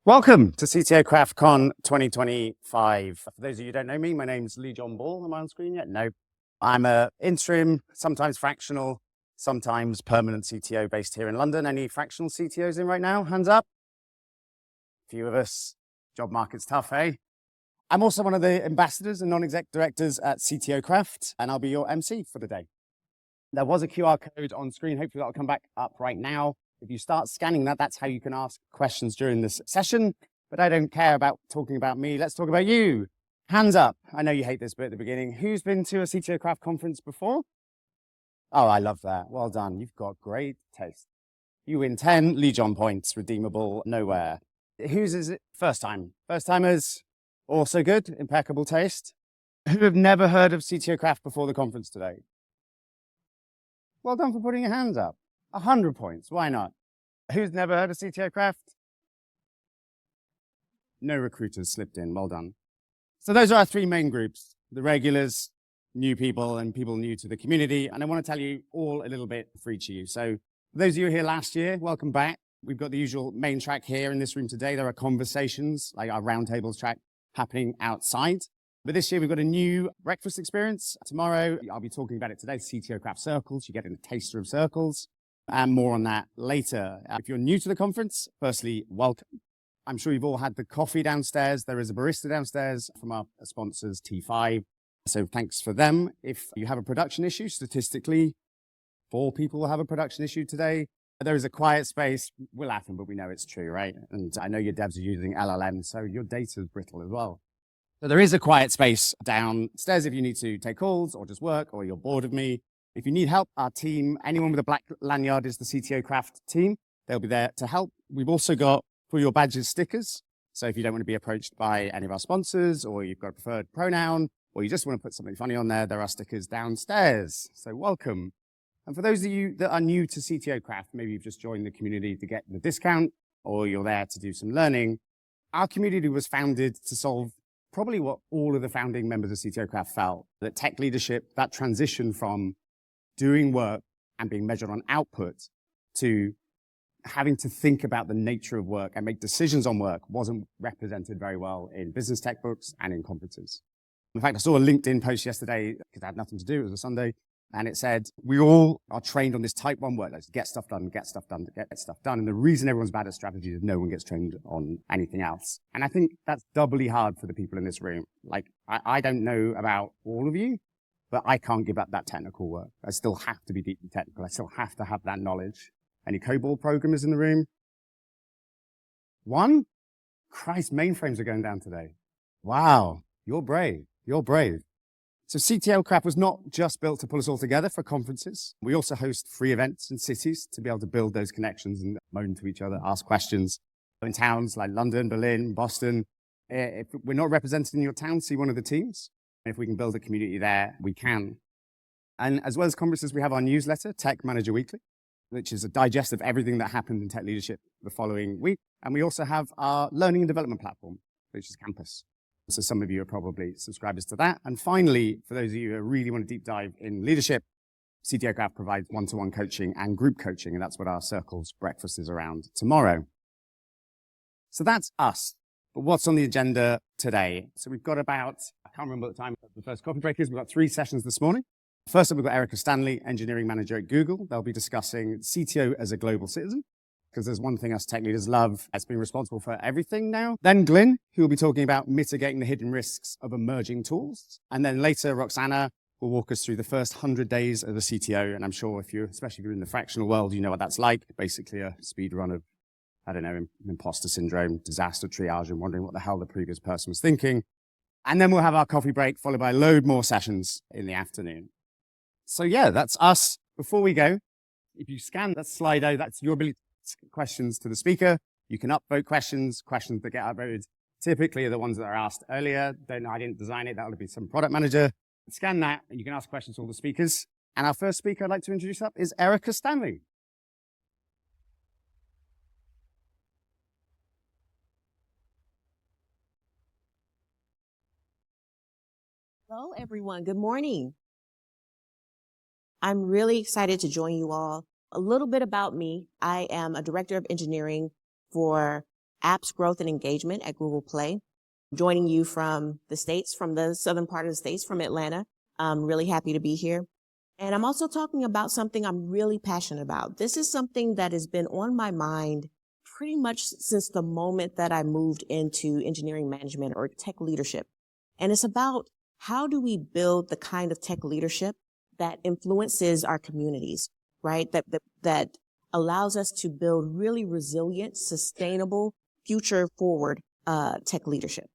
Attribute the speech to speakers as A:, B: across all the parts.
A: Welcome to CTO CraftCon 2025. For those of you who don't know me, my name's Lee John Ball. Am I on screen yet? No. I'm a interim, sometimes fractional, sometimes permanent CTO based here in London. Any fractional CTOs in right now? Hands up. A few of us. Job market's tough, eh? I'm also one of the ambassadors and non-exec directors at CTO Craft, and I'll be your MC for the day. There was a QR code on screen. Hopefully that'll come back up right now. If you start scanning that, that's how you can ask questions during this session. But I don't care about talking about me. Let's talk about you. Hands up. I know you hate this bit at the beginning. Who's been to a CTO Craft conference before? Oh, I love that. Well done. You've got great taste. You win 10 Lee John points, redeemable nowhere. Whose is it? First time. First timers, also good, impeccable taste. Who have never heard of CTO Craft before the conference today? Well done for putting your hands up. 100 points. Why not? Who's never heard of CTO Craft? No recruiters slipped in. Well done. So those are our three main groups: the regulars, new people, and people new to the community. And I want to tell you all a little bit for each of you. So for those of you who were here last year, welcome back. We've got the usual main track here in this room today. There are conversations, like our roundtables track, happening outside. But this year, we've got a new breakfast experience. Tomorrow, I'll be talking about it today, CTO Craft Circles. You get a taster of circles, and more on that later. If you're new to the conference, firstly, welcome. I'm sure you've all had the coffee downstairs. There is a barista downstairs from our sponsors, T5. So thanks for them. If you have a production issue, statistically, 4 people will have a production issue today. There is a quiet space. We're laughing, but we know it's true, right? And I know your devs are using LLM, so your data is brittle as well. So there is a quiet space downstairs if you need to take calls or just work or you're bored of me. If you need help, our team, anyone with a black lanyard is the CTO Craft team. They'll be there to help. We've also got, for your badges, stickers. So if you don't want to be approached by any of our sponsors, or you've got a preferred pronoun, or you just want to put something funny on there are stickers downstairs. So welcome. And for those of you that are new to CTO Craft, maybe you've just joined the community to get the discount, or you're there to do some learning. Our community was founded to solve probably what all of the founding members of CTO Craft felt, that tech leadership, that transition from doing work and being measured on output to having to think about the nature of work and make decisions on work wasn't represented very well in business textbooks and in conferences. In fact, I saw a LinkedIn post yesterday because I had nothing to do. It was a Sunday. And it said, we all are trained on this type 1 work. Let's get stuff done, get stuff done, get stuff done. And the reason everyone's bad at strategy is no one gets trained on anything else. And I think that's doubly hard for the people in this room. Like, I don't know about all of you, but I can't give up that technical work. I still have to be deeply technical. I still have to have that knowledge. Any COBOL programmers in the room? 1? Christ, mainframes are going down today. Wow, you're brave. You're brave. So CTO Craft was not just built to pull us all together for conferences. We also host free events in cities to be able to build those connections and moan to each other, ask questions. In towns like London, Berlin, Boston, if we're not represented in your town, see one of the teams. If we can build a community there, we can. And as well as conferences, we have our newsletter, Tech Manager Weekly, which is a digest of everything that happened in tech leadership the following week. And we also have our learning and development platform, which is Campus. So some of you are probably subscribers to that. And finally, for those of you who really want to deep dive in leadership, CTO Craft provides one-to-one coaching and group coaching. And that's what our Circles breakfast is around tomorrow. So that's us. But what's on the agenda today? So we've got about, I can't remember what the time of the first coffee break is. We've got 3 sessions this morning. First up, we've got Stanley, engineering manager at Google. They'll be discussing CTO as a global citizen, because there's one thing us tech leaders love, as being responsible for everything now. Then Glyn, who will be talking about mitigating the hidden risks of emerging tools. And then later, Roxana will walk us through the first 100 days of the CTO. And I'm sure especially if you're in the fractional world, you know what that's like. Basically a speed run of, I don't know, imposter syndrome, disaster triage, and wondering what the hell the previous person was thinking. And then we'll have our coffee break, followed by a load more sessions in the afternoon. So yeah, that's us. Before we go, if you scan that Slido, that's your ability questions to the speaker. You can upvote questions that get upvoted typically are the ones that are asked earlier. Don't know, I didn't design it. That would be some product manager. Scan that and you can ask questions to all the speakers. And our first speaker I'd like to introduce up is Stanley.
B: Hello, everyone. Good morning. I'm really excited to join you all. A little bit about me. I am a director of engineering for apps growth and engagement at Google Play. Joining you from the States, from the southern part of the States, from Atlanta. I'm really happy to be here. And I'm also talking about something I'm really passionate about. This is something that has been on my mind pretty much since the moment that I moved into engineering management or tech leadership. And it's about how do we build the kind of tech leadership that influences our communities, right? That allows us to build really resilient, sustainable, future forward tech leadership.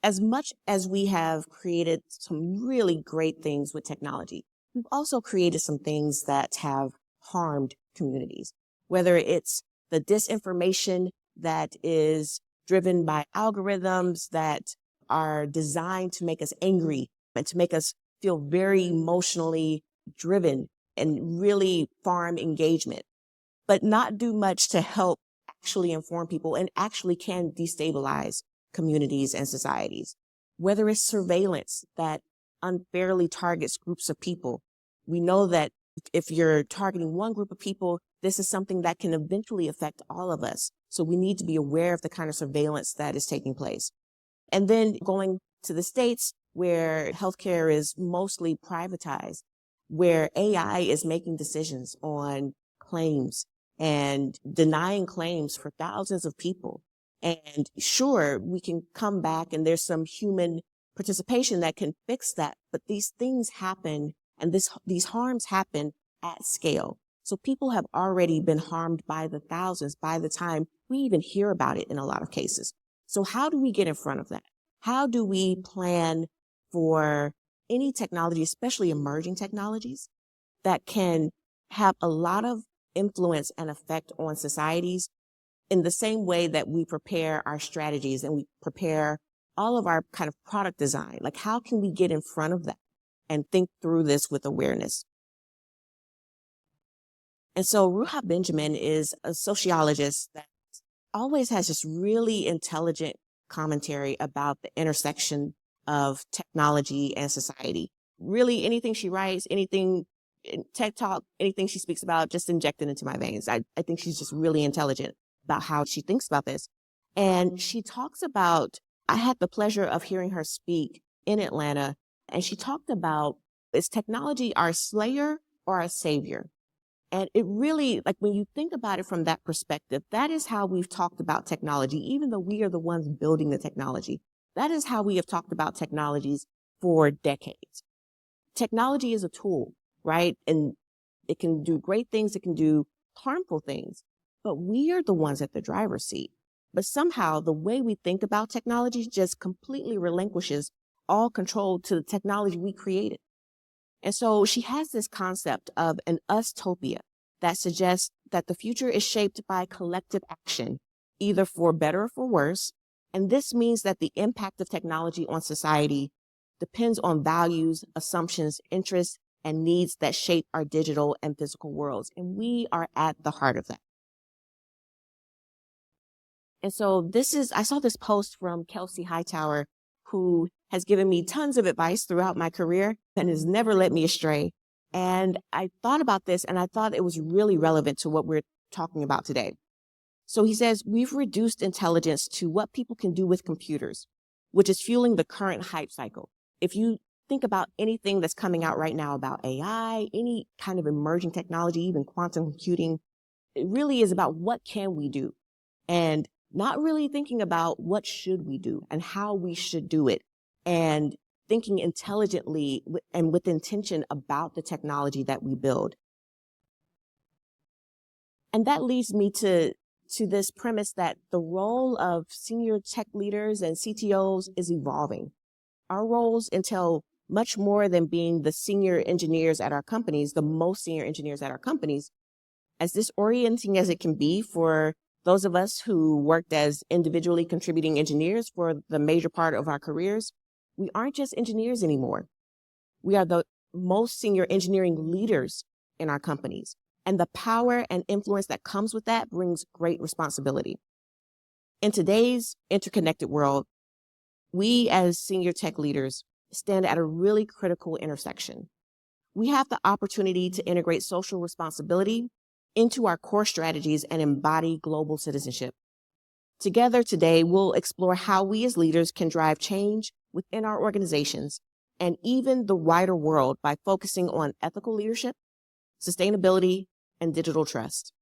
B: As much as we have created some really great things with technology, we've also created some things that have harmed communities, whether it's the disinformation that is driven by algorithms that are designed to make us angry and to make us feel very emotionally driven and really farm engagement, but not do much to help actually inform people and actually can destabilize communities and societies. Whether it's surveillance that unfairly targets groups of people. We know that if you're targeting one group of people, this is something that can eventually affect all of us. So we need to be aware of the kind of surveillance that is taking place. And then going to the States where healthcare is mostly privatized, where AI is making decisions on claims and denying claims for thousands of people. And sure, we can come back and there's some human participation that can fix that. But these things happen and these harms happen at scale. So people have already been harmed by the thousands by the time we even hear about it in a lot of cases. So how do we get in front of that? How do we plan for any technology, especially emerging technologies, that can have a lot of influence and effect on societies in the same way that we prepare our strategies and we prepare all of our kind of product design? Like, how can we get in front of that and think through this with awareness? And so Ruha Benjamin is a sociologist that always has this really intelligent commentary about the intersection of technology and society. Really, anything she writes, anything in tech talk, anything she speaks about, just injected into my veins. I think she's just really intelligent about how she thinks about this. And she talks about, I had the pleasure of hearing her speak in Atlanta, and she talked about, is technology our slayer or our savior? And it really, like when you think about it from that perspective, that is how we've talked about technology, even though we are the ones building the technology. That is how we have talked about technologies for decades. Technology is a tool, right? And it can do great things. It can do harmful things, but we are the ones at the driver's seat. But somehow the way we think about technology just completely relinquishes all control to the technology we created. And so she has this concept of an us-topia that suggests that the future is shaped by collective action, either for better or for worse. And this means that the impact of technology on society depends on values, assumptions, interests, and needs that shape our digital and physical worlds. And we are at the heart of that. And so I saw this post from Kelsey Hightower, who has given me tons of advice throughout my career and has never led me astray. And I thought about this and I thought it was really relevant to what we're talking about today. So he says, we've reduced intelligence to what people can do with computers, which is fueling the current hype cycle. If you think about anything that's coming out right now about AI, any kind of emerging technology, even quantum computing, it really is about what can we do? And not really thinking about what should we do and how we should do it, and thinking intelligently and with intention about the technology that we build. And that leads me to this premise that the role of senior tech leaders and CTOs is evolving. Our roles entail much more than being the senior engineers at our companies, the most senior engineers at our companies. As disorienting as it can be for those of us who worked as individually contributing engineers for the major part of our careers, we aren't just engineers anymore. We are the most senior engineering leaders in our companies. And the power and influence that comes with that brings great responsibility. In today's interconnected world, we as senior tech leaders stand at a really critical intersection. we have the opportunity to integrate social responsibility into our core strategies and embody global citizenship. Together today, we'll explore how we as leaders can drive change within our organizations and even the wider world by focusing on ethical leadership, sustainability, and digital trust.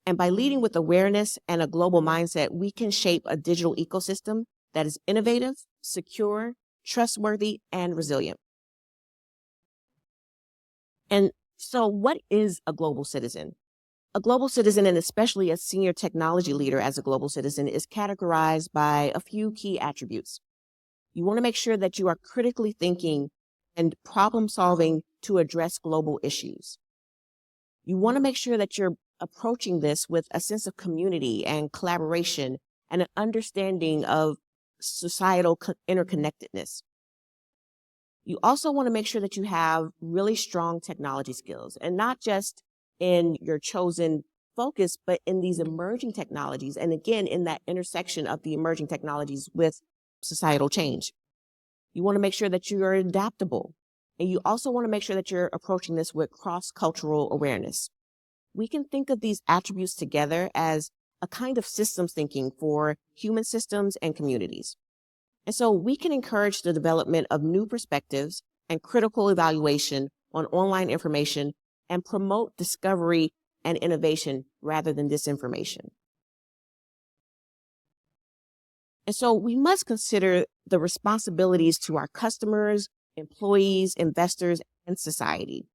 B: And by leading with awareness and a global mindset, we can shape a digital ecosystem that is innovative, secure, trustworthy, and resilient. And so what is a global citizen? A global citizen, and especially a senior technology leader as a global citizen, is categorized by a few key attributes. You want to make sure that you are critically thinking and problem solving to address global issues. You want to make sure that you're approaching this with a sense of community and collaboration and an understanding of societal interconnectedness. You also want to make sure that you have really strong technology skills, and not just in your chosen focus, but in these emerging technologies. And again, in that intersection of the emerging technologies with societal change. You want to make sure that you are adaptable. And you also want to make sure that you're approaching this with cross-cultural awareness. We can think of these attributes together as a kind of systems thinking for human systems and communities. And so we can encourage the development of new perspectives and critical evaluation on online information and promote discovery and innovation rather than disinformation. And so we must consider the responsibilities to our customers, employees, investors, and society.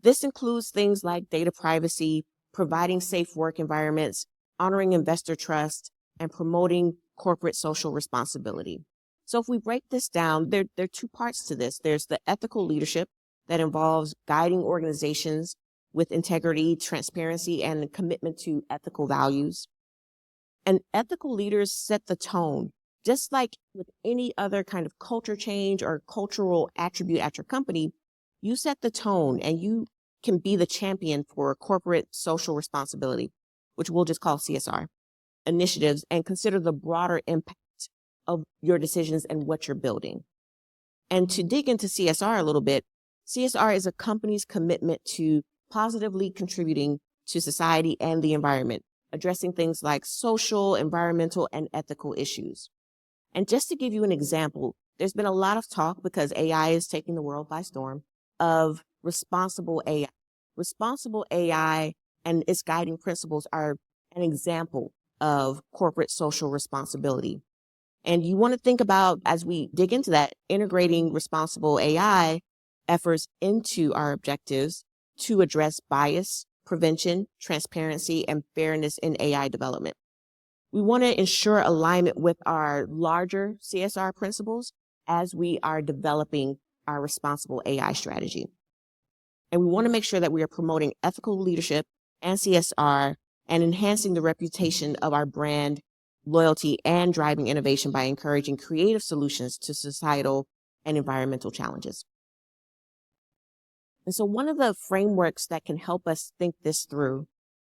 B: This includes things like data privacy, providing safe work environments, honoring investor trust, and promoting corporate social responsibility. So if we break this down, there are two parts to this. There's the ethical leadership that involves guiding organizations with integrity, transparency, and commitment to ethical values. And ethical leaders set the tone, just like with any other kind of culture change or cultural attribute at your company. You set the tone and you can be the champion for corporate social responsibility, which we'll just call CSR initiatives, and consider the broader impact of your decisions and what you're building. And to dig into CSR a little bit, CSR is a company's commitment to positively contributing to society and the environment, addressing things like social, environmental, and ethical issues. And just to give you an example, there's been a lot of talk, because AI is taking the world by storm, of responsible AI. Responsible AI and its guiding principles are an example of corporate social responsibility. And you want to think about, as we dig into that, integrating responsible AI efforts into our objectives to address bias, prevention, transparency, and fairness in AI development. We want to ensure alignment with our larger CSR principles as we are developing our responsible AI strategy. And we want to make sure that we are promoting ethical leadership and CSR and enhancing the reputation of our brand, loyalty, and driving innovation by encouraging creative solutions to societal and environmental challenges. And so one of the frameworks that can help us think this through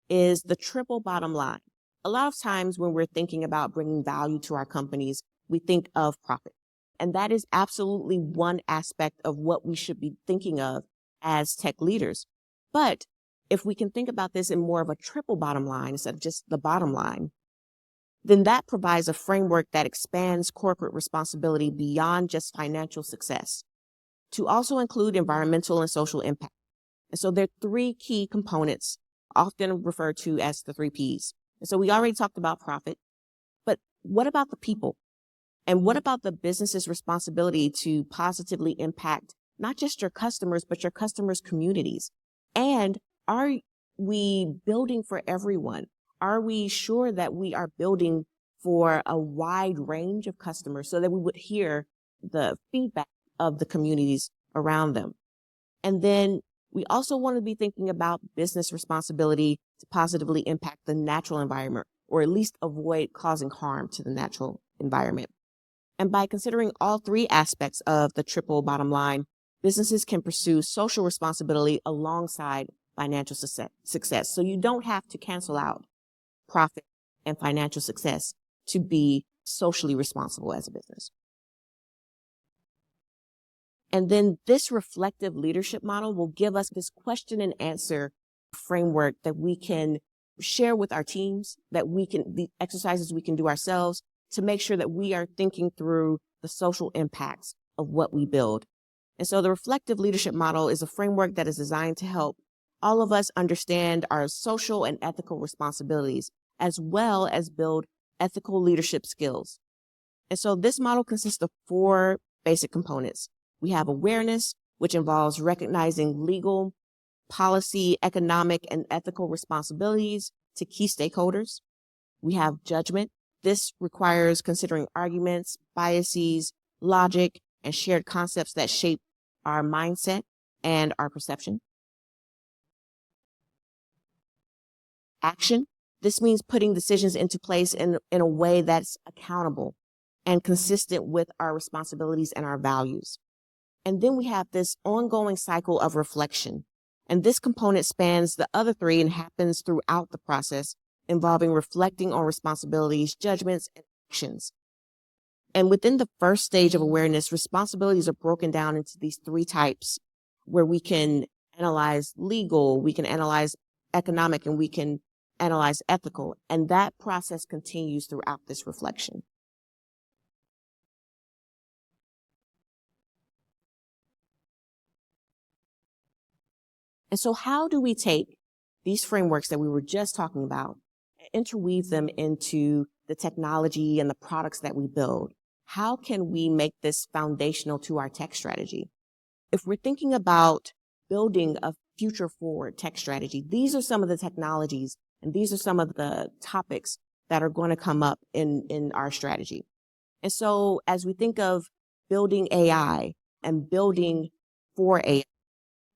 B: is the triple bottom line. A lot of times when we're thinking about bringing value to our companies, we think of profit. And that is absolutely one aspect of what we should be thinking of as tech leaders. But if we can think about this in more of a triple bottom line instead of just the bottom line, then that provides a framework that expands corporate responsibility beyond just financial success to also include environmental and social impact. And so there are three key components, often referred to as the 3 Ps. And so we already talked about profit, but what about the people? And what about the business's responsibility to positively impact not just your customers, but your customers' communities? And are we building for everyone? Are we sure that we are building for a wide range of customers so that we would hear the feedback of the communities around them? And then we also want to be thinking about business responsibility to positively impact the natural environment, or at least avoid causing harm to the natural environment. And by considering all three aspects of the triple bottom line, businesses can pursue social responsibility alongside financial success. So you don't have to cancel out profit and financial success to be socially responsible as a business. And then this reflective leadership model will give us this question and answer framework that we can share with our teams, the exercises we can do ourselves to make sure that we are thinking through the social impacts of what we build. And so the reflective leadership model is a framework that is designed to help all of us understand our social and ethical responsibilities, as well as build ethical leadership skills. And so this model consists of 4 basic components. We have awareness, which involves recognizing legal, policy, economic, and ethical responsibilities to key stakeholders. We have judgment. This requires considering arguments, biases, logic, and shared concepts that shape our mindset and our perception. Action. This means putting decisions into place in a way that's accountable and consistent with our responsibilities and our values. And then we have this ongoing cycle of reflection. And this component spans the other 3 and happens throughout the process, involving reflecting on responsibilities, judgments, and actions. And within the first stage of awareness, responsibilities are broken down into these 3 types, where we can analyze legal, we can analyze economic, and we can analyze ethical. And that process continues throughout this reflection. And so how do we take these frameworks that we were just talking about and interweave them into the technology and the products that we build? How can we make this foundational to our tech strategy? If we're thinking about building a future forward tech strategy, these are some of the technologies and these are some of the topics that are going to come up in our strategy. And so as we think of building AI and building for AI,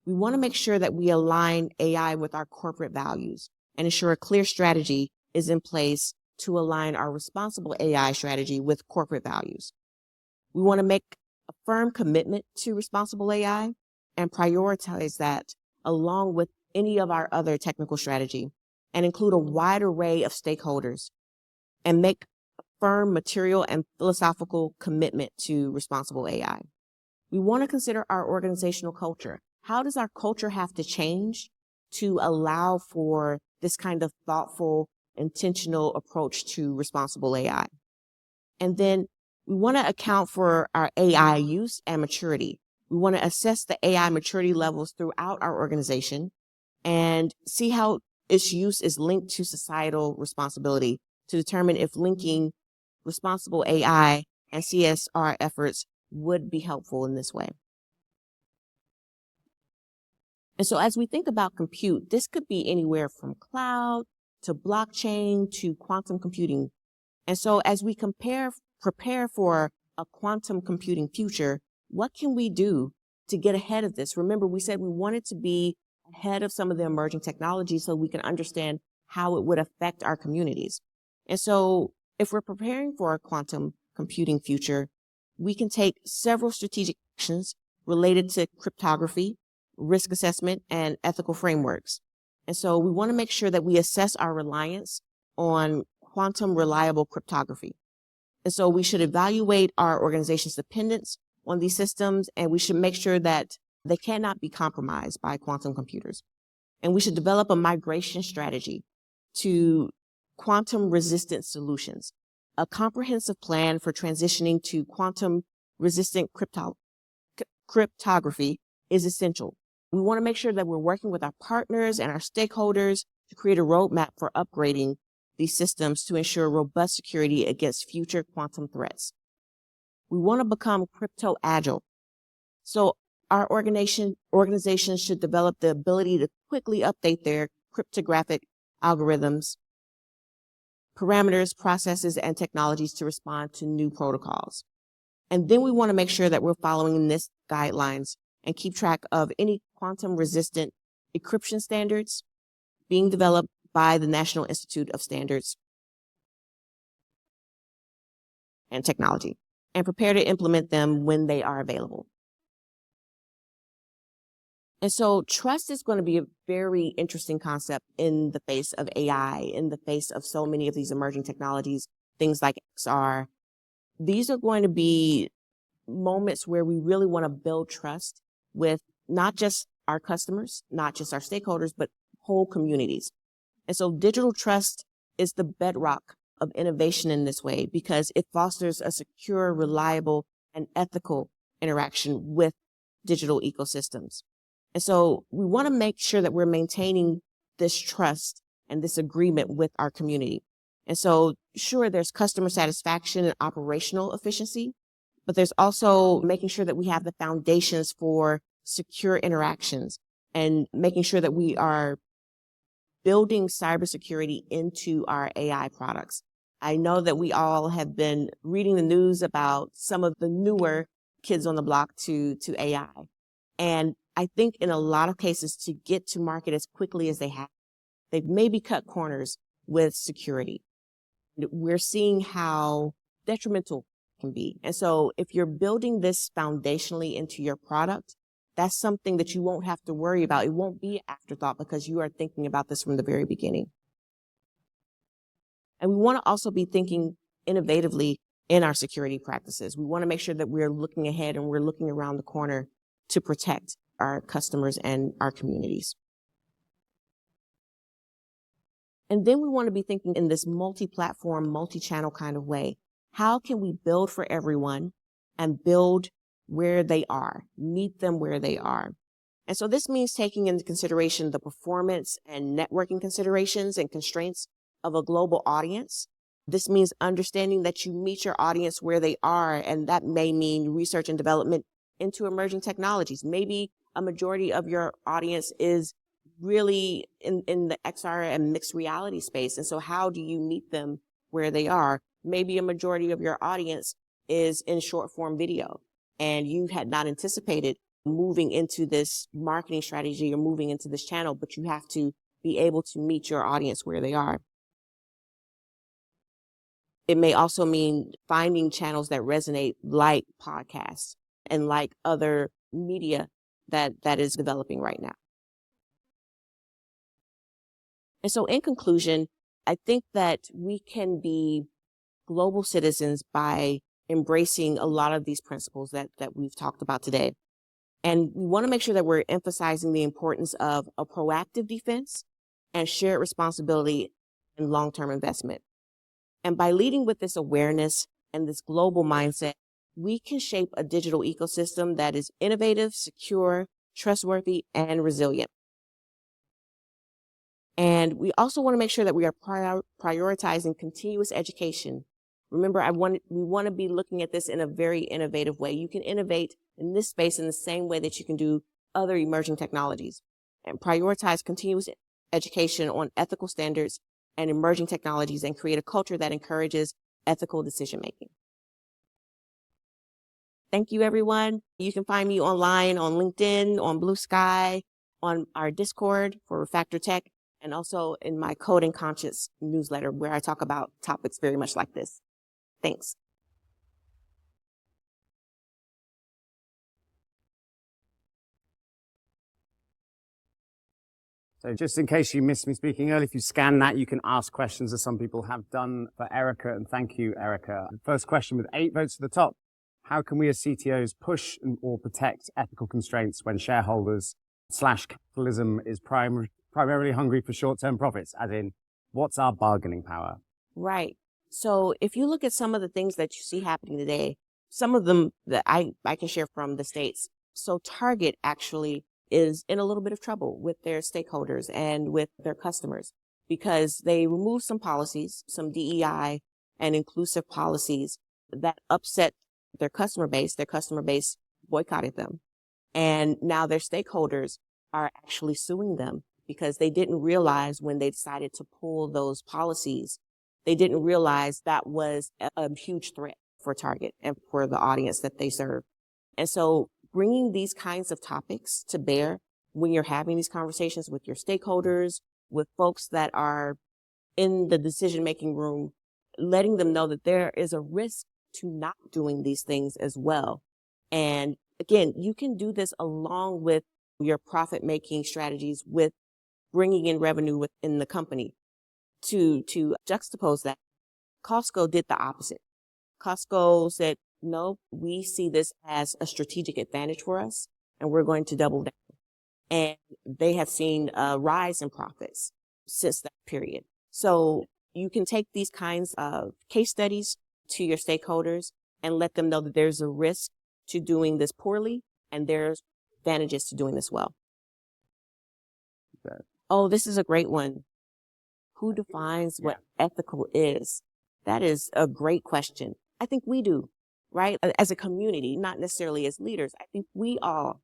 B: we want to make sure that we align AI with our corporate values and ensure a clear strategy is in place to align our responsible AI strategy with corporate values. We want to make a firm commitment to responsible AI and prioritize that along with any of our other technical strategy and include a wide array of stakeholders and make a firm material and philosophical commitment to responsible AI. We want to consider our organizational culture. How does our culture have to change to allow for this kind of thoughtful, intentional approach to responsible AI? And then we want to account for our AI use and maturity. We want to assess the AI maturity levels throughout our organization and see how its use is linked to societal responsibility to determine if linking responsible AI and CSR efforts would be helpful in this way. And so as we think about compute, this could be anywhere from cloud to blockchain to quantum computing. And so as we prepare for a quantum computing future, what can we do to get ahead of this? Remember, we said we wanted to be ahead of some of the emerging technologies so we can understand how it would affect our communities. And so if we're preparing for a quantum computing future, we can take several strategic actions related to cryptography, risk assessment, and ethical frameworks. And so we want to make sure that we assess our reliance on quantum reliable cryptography. And so we should evaluate our organization's dependence on these systems, and we should make sure that they cannot be compromised by quantum computers. And we should develop a migration strategy to quantum resistant solutions, a comprehensive plan for transitioning to quantum resistant cryptography is essential. We want to make sure that we're working with our partners and our stakeholders to create a roadmap for upgrading these systems to ensure robust security against future quantum threats. We want to become crypto agile. So our organizations should develop the ability to quickly update their cryptographic algorithms, parameters, processes, and technologies to respond to new protocols. And then we want to make sure that we're following NIST guidelines and keep track of any quantum resistant encryption standards being developed by the National Institute of Standards and Technology, and prepare to implement them when they are available. And so trust is going to be a very interesting concept in the face of AI, in the face of so many of these emerging technologies, things like XR. These are going to be moments where we really want to build trust with not just our customers, not just our stakeholders, but whole communities. And so digital trust is the bedrock of innovation in this way because it fosters a secure, reliable, and ethical interaction with digital ecosystems. And so we want to make sure that we're maintaining this trust and this agreement with our community. And so, sure, there's customer satisfaction and operational efficiency, but there's also making sure that we have the foundations for secure interactions and making sure that we are building cybersecurity into our AI products. I know that we all have been reading the news about some of the newer kids on the block to AI. And I think in a lot of cases to get to market as quickly as they have, they've maybe cut corners with security. We're seeing how detrimental it can be. And so if you're building this foundationally into your product, that's something that you won't have to worry about. It won't be an afterthought because you are thinking about this from the very beginning. And we want to also be thinking innovatively in our security practices. We want to make sure that we're looking ahead and we're looking around the corner to protect our customers and our communities. And then we want to be thinking in this multi-platform, multi-channel kind of way. How can we build for everyone and build where they are, meet them where they are? And so this means taking into consideration the performance and networking considerations and constraints of a global audience. This means understanding that you meet your audience where they are, and that may mean research and development into emerging technologies. Maybe a majority of your audience is really in the XR and mixed reality space. And so how do you meet them where they are? Maybe a majority of your audience is in short form video and you had not anticipated moving into this marketing strategy or moving into this channel, but you have to be able to meet your audience where they are. It may also mean finding channels that resonate like podcasts and like other media that is developing right now. And so in conclusion, I think that we can be global citizens by embracing a lot of these principles that we've talked about today. And we want to make sure that we're emphasizing the importance of a proactive defense and shared responsibility and long-term investment. And by leading with this awareness and this global mindset, we can shape a digital ecosystem that is innovative, secure, trustworthy, and resilient. And we also want to make sure that we are prioritizing continuous education. Remember, we want to be looking at this in a very innovative way. You can innovate in this space in the same way that you can do other emerging technologies, and prioritize continuous education on ethical standards and emerging technologies and create a culture that encourages ethical decision-making. Thank you, everyone. You can find me online on LinkedIn, on Blue Sky, on our Discord for Refactor Tech, and also in my Code and Conscience newsletter where I talk about topics very much like this. Thanks.
A: So just in case you missed me speaking earlier, if you scan that, you can ask questions, as some people have done for Erica, and thank you, Erica. First question with 8 votes to the top. How can we as CTOs push or protect ethical constraints when shareholders/capitalism is primarily hungry for short-term profits? As in, what's our bargaining power?
B: Right. So if you look at some of the things that you see happening today, some of them that I can share from the States. So Target actually is in a little bit of trouble with their stakeholders and with their customers because they removed some policies, some DEI and inclusive policies that upset their customer base. Their customer base boycotted them. And now their stakeholders are actually suing them because they didn't realize when they decided to pull those policies, they didn't realize that was a huge threat for Target and for the audience that they serve. And so bringing these kinds of topics to bear when you're having these conversations with your stakeholders, with folks that are in the decision-making room, letting them know that there is a risk to not doing these things as well. And again, you can do this along with your profit-making strategies, with bringing in revenue within the company. To juxtapose that, Costco did the opposite. Costco said, no, we see this as a strategic advantage for us, and we're going to double down. And they have seen a rise in profits since that period. So you can take these kinds of case studies to your stakeholders and let them know that there's a risk to doing this poorly and there's advantages to doing this well.
A: Okay.
B: Oh, this is a great one. Who defines what ethical is? That is a great question. I think we do, right? As a community, not necessarily as leaders. I think we all,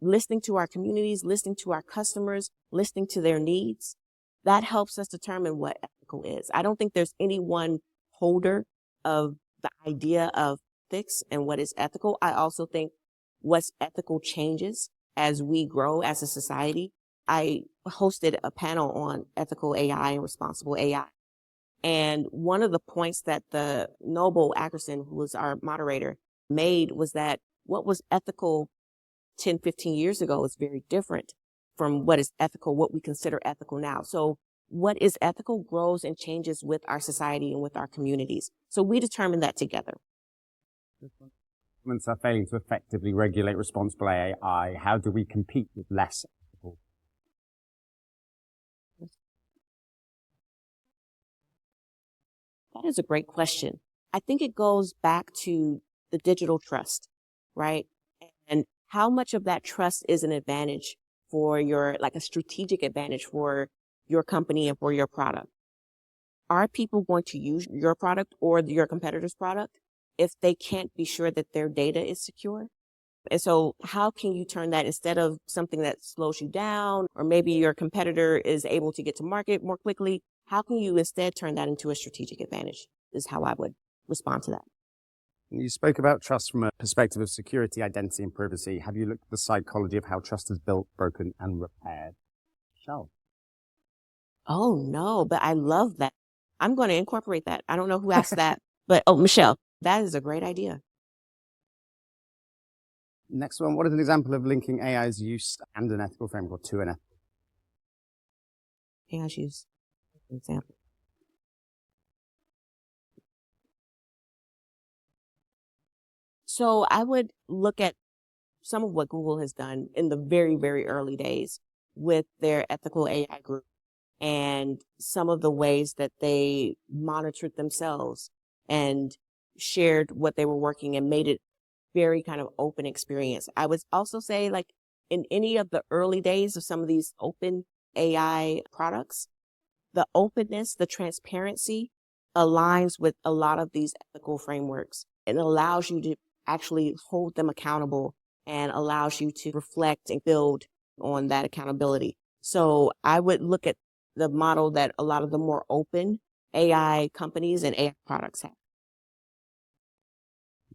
B: listening to our communities, listening to our customers, listening to their needs, that helps us determine what ethical is. I don't think there's any one holder of the idea of ethics and what is ethical. I also think what's ethical changes as we grow as a society. I hosted a panel on ethical AI and responsible AI. And one of the points that the Noble Ackerson, who was our moderator, made was that what was ethical 10, 15 years ago is very different from what is ethical, what we consider ethical now. So what is ethical grows and changes with our society and with our communities. So we determine that together.
A: Governments are failing to effectively regulate responsible AI. How do we compete with less ethical?
B: That is a great question. I think it goes back to the digital trust, right? And how much of that trust is an advantage for your, like a strategic advantage for your company and for your product? Are people going to use your product or your competitor's product if they can't be sure that their data is secure? And so how can you turn that, instead of something that slows you down, or maybe your competitor is able to get to market more quickly, how can you instead turn that into a strategic advantage is how I would respond to that.
A: You spoke about trust from a perspective of security, identity, and privacy. Have you looked at the psychology of how trust is built, broken, and repaired? Michelle?
B: Oh, no, but I love that. I'm going to incorporate that. I don't know who asked that, but Michelle, that is a great idea.
A: Next one, what is an example of linking AI's use and an ethical framework to an ethical?
B: AI's use, for example. So I would look at some of what Google has done in the very, very early days with their ethical AI group and some of the ways that they monitored themselves and shared what they were working and made it very kind of open experience. I would also say, like, in any of the early days of some of these open AI products, the openness, the transparency aligns with a lot of these ethical frameworks and allows you to actually hold them accountable and allows you to reflect and build on that accountability. So I would look at the model that a lot of the more open AI companies and AI products have.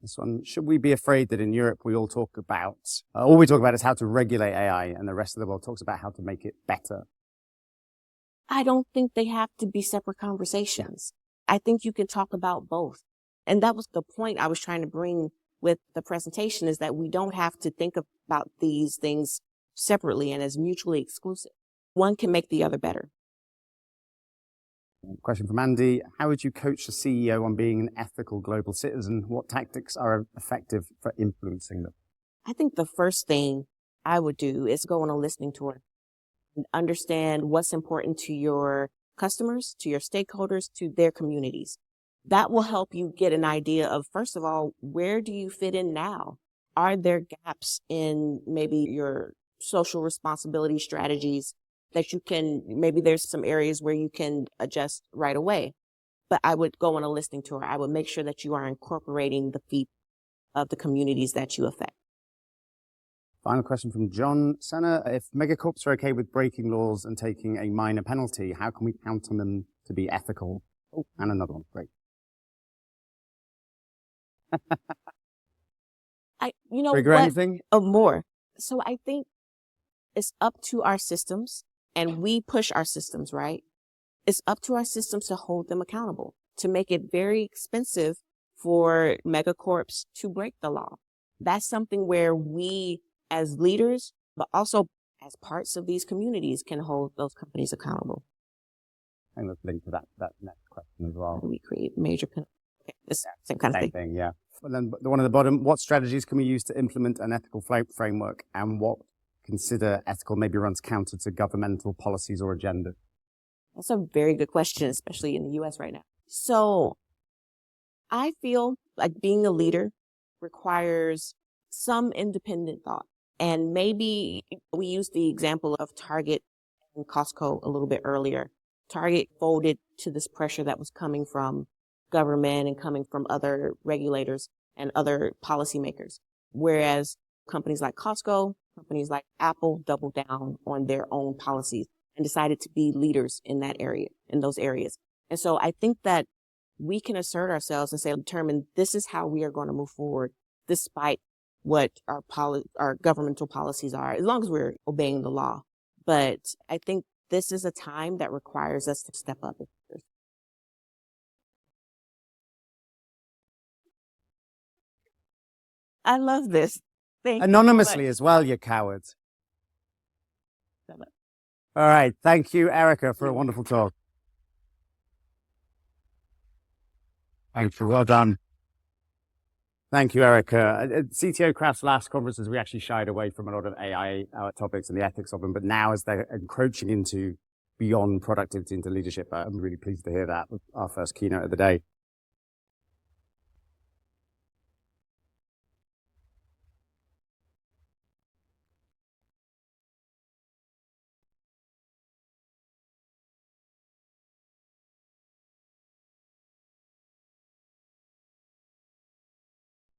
A: This one, should we be afraid that in Europe we all talk about, all we talk about is how to regulate AI and the rest of the world talks about how to make it better?
B: I don't think they have to be separate conversations. I think you can talk about both. And that was the point I was trying to bring with the presentation, is that we don't have to think about these things separately and as mutually exclusive. One can make the other better.
A: Question from Andy. How would you coach a CEO on being an ethical global citizen? What tactics are effective for influencing them?
B: I think the first thing I would do is go on a listening tour and understand what's important to your customers, to your stakeholders, to their communities. That will help you get an idea of, first of all, where do you fit in now? Are there gaps in maybe your social responsibility strategies that you can, maybe there's some areas where you can adjust right away. But I would go on a listening tour. I would make sure that you are incorporating the feedback of the communities that you affect.
A: Final question from John Senna. If megacorps are okay with breaking laws and taking a minor penalty, how can we count on them to be ethical? Oh, and another one. Great.
B: Trigger
A: anything?
B: More. So I think it's up to our systems, and we push our systems, right? It's up to our systems to hold them accountable, to make it very expensive for megacorps to break the law. That's something where we as leaders, but also as parts of these communities, can hold those companies accountable.
A: And let's link to that next question as well.
B: How do we create major penalties? Okay, this same kind of thing.
A: Yeah. and then the one at the bottom, what strategies can we use to implement an ethical framework, and what consider ethical maybe runs counter to governmental policies or agenda?
B: That's a very good question, especially in the US right now. So I feel like being a leader requires some independent thought. And maybe we used the example of Target and Costco a little bit earlier. Target folded to this pressure that was coming from government and coming from other regulators and other policymakers. Whereas companies like Costco, companies like Apple doubled down on their own policies and decided to be leaders in that area, in those areas. And so I think that we can assert ourselves and say, determine this is how we are going to move forward, despite what our governmental policies are, as long as we're obeying the law. But I think this is a time that requires us to step up. I love this. Thank
A: Anonymously
B: you
A: as well, you cowards.
B: so much.
A: All right. Thank you, Erica, for a wonderful talk. Thank you. Well done. Thank you, Erica. At CTO Craft's last conferences, we actually shied away from a lot of AI topics and the ethics of them. But now, as they're encroaching into beyond productivity into leadership, I'm really pleased to hear that with our first keynote of the day.